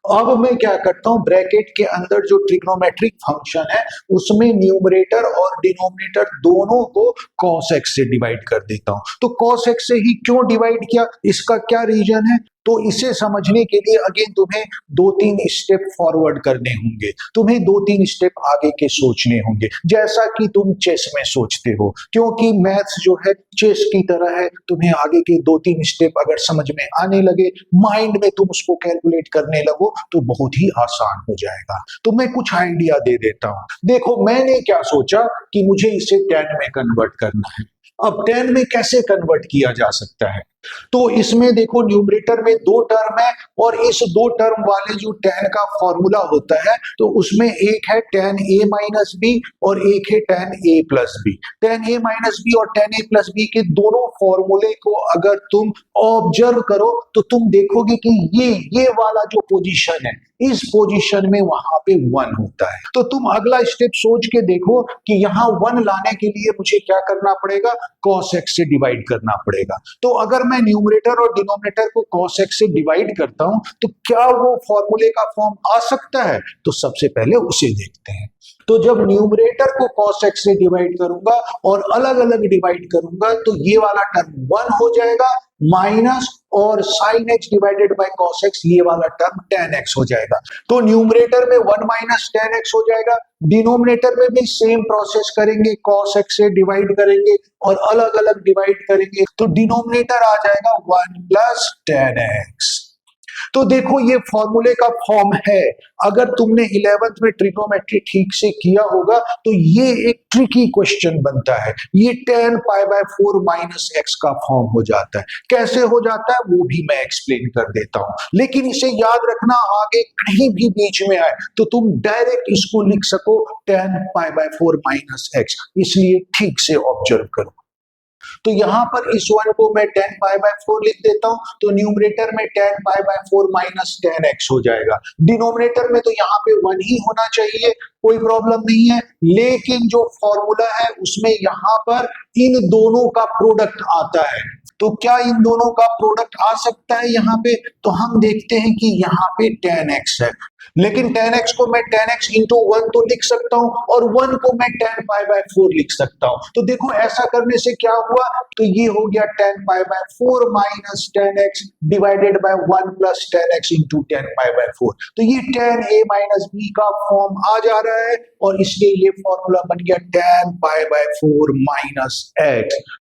अब मैं क्या करता हूं, ब्रैकेट के अंदर जो ट्रिग्नोमेट्रिक फंक्शन है उसमें न्यूमरेटर और डिनोमिनेटर दोनों को cos x से डिवाइड कर देता हूं। तो cos x से ही क्यों डिवाइड किया, इसका क्या रीजन है, तो इसे समझने के लिए अगेन तुम्हें दो तीन स्टेप फॉरवर्ड करने होंगे, तुम्हें दो तीन स्टेप आगे के सोचने होंगे, जैसा कि तुम चेस में सोचते हो, क्योंकि मैथ्स जो है चेस की तरह है। तुम्हें आगे के दो तीन स्टेप अगर समझ में आने लगे, माइंड में तुम उसको कैलकुलेट करने लगो, तो बहुत ही आसान हो जाएगा। तो मैं कुछ आइडिया दे देता हूं। देखो मैंने क्या सोचा कि मुझे इसे 10 में कन्वर्ट करना है। अब 10 में कैसे कन्वर्ट किया जा सकता है, तो इसमें देखो न्यूमरेटर में दो टर्म है, और इस दो टर्म वाले जो tan का फॉर्मूला होता है, तो उसमें एक है tan a माइनस बी और एक है tan a plus B. tan a minus B और tan a प्लस बी के दोनों फॉर्मूले को अगर तुम ऑब्जर्व करो तो तुम देखोगे कि ये वाला जो पोजीशन है, इस पोजीशन में वहां पे 1 होता है। तो तुम अगला स्टेप सोच के देखो कि यहां 1 लाने के लिए मुझे क्या करना पड़ेगा, cos x से डिवाइड करना पड़ेगा। तो अगर मैं न्यूमरेटर और डिनोमिनेटर को cos x से डिवाइड करता हूं तो क्या वो फॉर्मूले का फॉर्म आ सकता है, तो सबसे पहले उसे देखते हैं। तो जब न्यूमरेटर को cos x से डिवाइड करूंगा और अलग अलग डिवाइड करूंगा तो ये वाला टर्म 1 हो जाएगा, माइनस और sin x divided by cos x, ये वाला टर्म tan x हो जाएगा। तो न्यूमरेटर में 1 माइनस tan x हो जाएगा, डिनोमिनेटर में भी सेम प्रोसेस करेंगे, cos x से डिवाइड करेंगे और अलग अलग डिवाइड करेंगे, तो डिनोमिनेटर आ जाएगा 1 प्लस tan x। तो देखो ये फॉर्मूले का फॉर्म है। अगर तुमने 11th में ट्रिग्नोमेट्री ठीक से किया होगा तो ये एक ट्रिकी क्वेश्चन बनता है। ये tan pi by 4 minus x का फॉर्म हो जाता है। कैसे हो जाता है वो भी मैं एक्सप्लेन कर देता हूं, लेकिन इसे याद रखना, आगे कहीं भी बीच में आए तो तुम डायरेक्ट इसको लिख सको tan pi by 4 minus x, इसलिए ठीक से ऑब्जर्व करो। तो यहां पर इस 1 को मैं tan पाई बाय 4 लिख देता हूं, तो न्यूमरेटर में tan pi by 4 minus tan x हो जाएगा। डिनोमिनेटर में तो यहां पे 1 ही होना चाहिए, कोई प्रॉब्लम नहीं है, लेकिन जो फॉर्मूला है उसमें यहां पर इन दोनों का प्रोडक्ट आता है। तो क्या इन दोनों का प्रोडक्ट आ सकता है यहां पे, तो हम देखते हैं कि यहां पे tan x है, लेकिन tan x को मैं tan x इंटू 1 तो लिख सकता हूं और 1 को मैं tan पाई बाय 4 लिख सकता हूं। तो देखो ऐसा करने से क्या हुआ, तो ये हो गया tan pi by 4 minus tan x divided by 1 plus tan x into tan pi by 4। तो ये tan a माइनस b का फॉर्म आ जा रहा है, और इसलिए ये फॉर्मूला बन गया tan pi by 4 minus x।